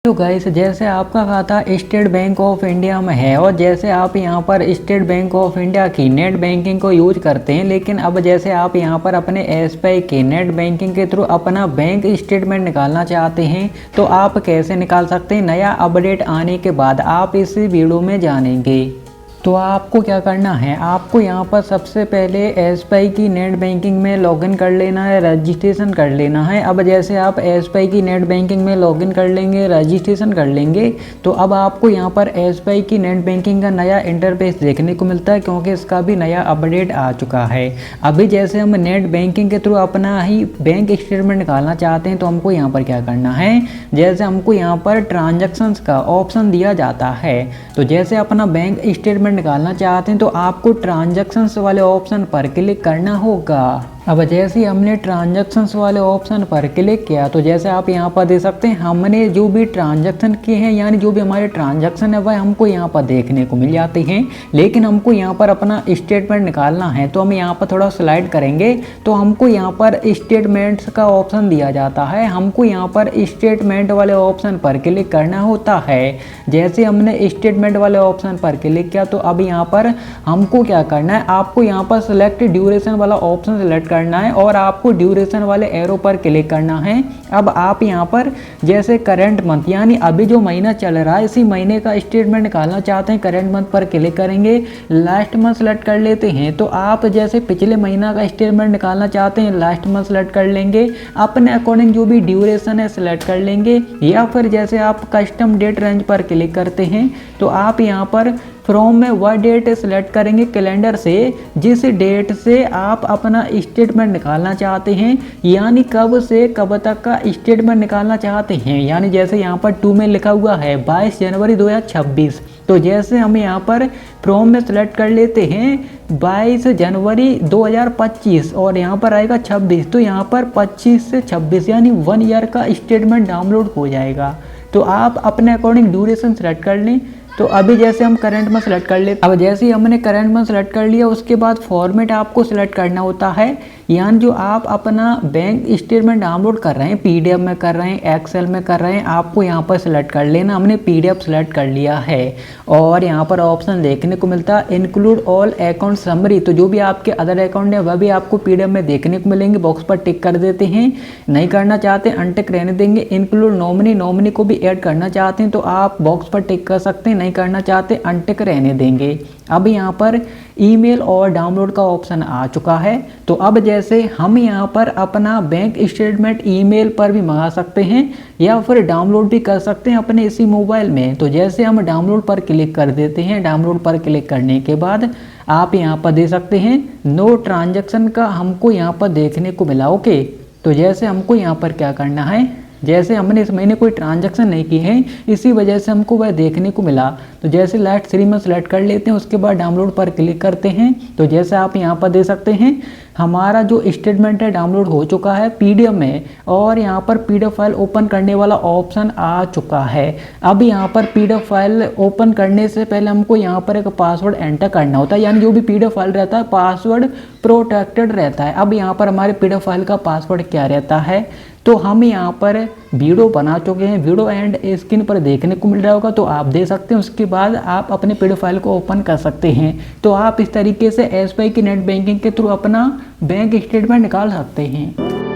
तो गाइस, जैसे आपका खाता स्टेट बैंक ऑफ इंडिया में है और जैसे आप यहां पर स्टेट बैंक ऑफ इंडिया की नेट बैंकिंग को यूज करते हैं, लेकिन अब जैसे आप यहां पर अपने एसबीआई के नेट बैंकिंग के थ्रू अपना बैंक स्टेटमेंट निकालना चाहते हैं तो आप कैसे निकाल सकते हैं। नया अपडेट आने के बाद आप इस वीडियो में जानेंगे। तो आपको क्या करना है, आपको यहाँ पर सबसे पहले एसबीआई की नेट बैंकिंग में लॉगिन कर लेना है, रजिस्ट्रेशन कर लेना है। अब जैसे आप एसबीआई की नेट बैंकिंग में लॉगिन कर लेंगे, रजिस्ट्रेशन कर लेंगे, तो अब आपको यहाँ पर एसबीआई की नेट बैंकिंग का नया इंटरफेस देखने को मिलता है, क्योंकि इसका भी नया अपडेट आ चुका है। अभी जैसे हम नेट बैंकिंग के थ्रू अपना ही बैंक स्टेटमेंट निकालना चाहते हैं तो हमको यहाँ पर क्या करना है, जैसे हमको यहाँ पर ट्रांजैक्शंस का ऑप्शन दिया जाता है, तो जैसे अपना बैंक स्टेटमेंट निकालना चाहते हैं तो आपको ट्रांजैक्शंस वाले ऑप्शन पर क्लिक करना होगा। अब जैसे ही हमने ट्रांजैक्शंस वाले ऑप्शन पर क्लिक किया तो जैसे आप यहाँ पर देख सकते हैं हमने जो भी ट्रांजैक्शन किए हैं, यानी जो भी हमारे ट्रांजैक्शन है वह हमको यहाँ पर देखने को मिल जाते हैं। लेकिन हमको यहाँ पर अपना स्टेटमेंट निकालना है तो हम यहाँ पर थोड़ा स्लाइड करेंगे तो हमको यहाँ पर स्टेटमेंट्स का ऑप्शन दिया जाता है। हमको यहाँ पर स्टेटमेंट वाले ऑप्शन पर क्लिक करना होता है। जैसे हमने स्टेटमेंट वाले ऑप्शन पर क्लिक किया तो अब यहाँ पर हमको क्या करना है, आपको यहाँ पर सिलेक्ट ड्यूरेशन वाला ऑप्शन सेलेक्ट करना है और आपको ड्यूरेशन वाले एरो पर क्लिक करना है। अब आप यहाँ पर जैसे करंट मंथ, यानी अभी जो महीना चल रहा है इसी महीने का स्टेटमेंट निकालना चाहते हैं, करंट मंथ पर क्लिक करेंगे। लास्ट मंथ सेलेक्ट कर लेते हैं तो आप जैसे पिछले महीना का स्टेटमेंट निकालना चाहते हैं, लास्ट मंथ सेलेक्ट कर लेंगे। अपने अकॉर्डिंग जो भी ड्यूरेशन है सेलेक्ट कर लेंगे, या फिर जैसे आप कस्टम डेट रेंज पर क्लिक करते हैं तो आप यहाँ पर फ्रॉम में वह डेट सेलेक्ट करेंगे कैलेंडर से जिस डेट से आप अपना स्टेटमेंट निकालना चाहते हैं, यानी कब से कब तक का स्टेटमेंट निकालना चाहते हैं। यानी जैसे यहाँ पर 2 में लिखा हुआ है 22 जनवरी 2026, तो जैसे हम यहाँ पर फ्रॉम में सेलेक्ट कर लेते हैं 22 जनवरी 2025 और यहाँ पर आएगा 26, तो यहाँ पर 25 से 26 यानी 1 ईयर का स्टेटमेंट डाउनलोड हो जाएगा। तो आप अपने अकॉर्डिंग ड्यूरेशन सेलेक्ट कर लें। तो अभी जैसे हम करंट में सेलेक्ट कर लेते, अब जैसे ही हमने करंट में सेलेक्ट कर लिया उसके बाद फॉर्मेट आपको सेलेक्ट करना होता है, यानी जो आप अपना बैंक स्टेटमेंट डाउनलोड कर रहे हैं, पीडीएफ में कर रहे हैं, एक्सेल में कर रहे हैं, आपको यहाँ पर सेलेक्ट कर लेना। हमने पीडीएफ सेलेक्ट कर लिया है और यहाँ पर ऑप्शन देखने को मिलता है इंक्लूड ऑल अकाउंट समरी, तो जो भी आपके अदर अकाउंट है वह भी आपको पीडीएफ में देखने को मिलेंगे। बॉक्स पर टिक कर देते हैं, नहीं करना चाहते अनटिक रहने देंगे। इंक्लूड नॉमिनी, नॉमिनी को भी ऐड करना चाहते हैं तो आप बॉक्स पर टिक कर सकते हैं, नहीं करना चाहते अनटिक रहने देंगे। अब यहाँ पर ईमेल और डाउनलोड का ऑप्शन आ चुका है, तो अब जैसे हम यहाँ पर अपना बैंक स्टेटमेंट ईमेल पर भी मंगा सकते हैं या फिर डाउनलोड भी कर सकते हैं अपने इसी मोबाइल में। तो जैसे हम डाउनलोड पर क्लिक कर देते हैं, डाउनलोड पर क्लिक करने के बाद आप यहाँ पर दे सकते हैं नो ट्रांजैक्शन का हमको यहाँ पर देखने को मिला। ओके, तो जैसे हमको यहाँ पर क्या करना है, जैसे हमने इस महीने कोई ट्रांजैक्शन नहीं की है इसी वजह से हमको वह देखने को मिला, तो जैसे लास्ट 3 में सेलेक्ट कर लेते हैं, उसके बाद डाउनलोड पर क्लिक करते हैं। तो जैसे आप यहाँ पर दे सकते हैं हमारा जो स्टेटमेंट है डाउनलोड हो चुका है पीडीएफ में और यहाँ पर पीडीएफ फाइल ओपन करने वाला ऑप्शन आ चुका है। अब यहाँ पर पीडीएफ फाइल ओपन करने से पहले हमको यहाँ पर एक पासवर्ड एंटर करना होता है, यानी जो भी पीडीएफ फाइल रहता है पासवर्ड प्रोटेक्टेड रहता है। अब यहाँ पर हमारे पीडीएफ फाइल का पासवर्ड क्या रहता है, तो हम यहाँ पर वीडियो बना चुके हैं, वीडियो एंड स्क्रीन पर देखने को मिल रहा होगा, तो आप दे सकते हैं। उसके बाद आप अपने पीडीएफ फाइल को ओपन कर सकते हैं। तो आप इस तरीके से एसबीआई की नेट बैंकिंग के थ्रू अपना बैंक स्टेटमेंट निकाल सकते हैं।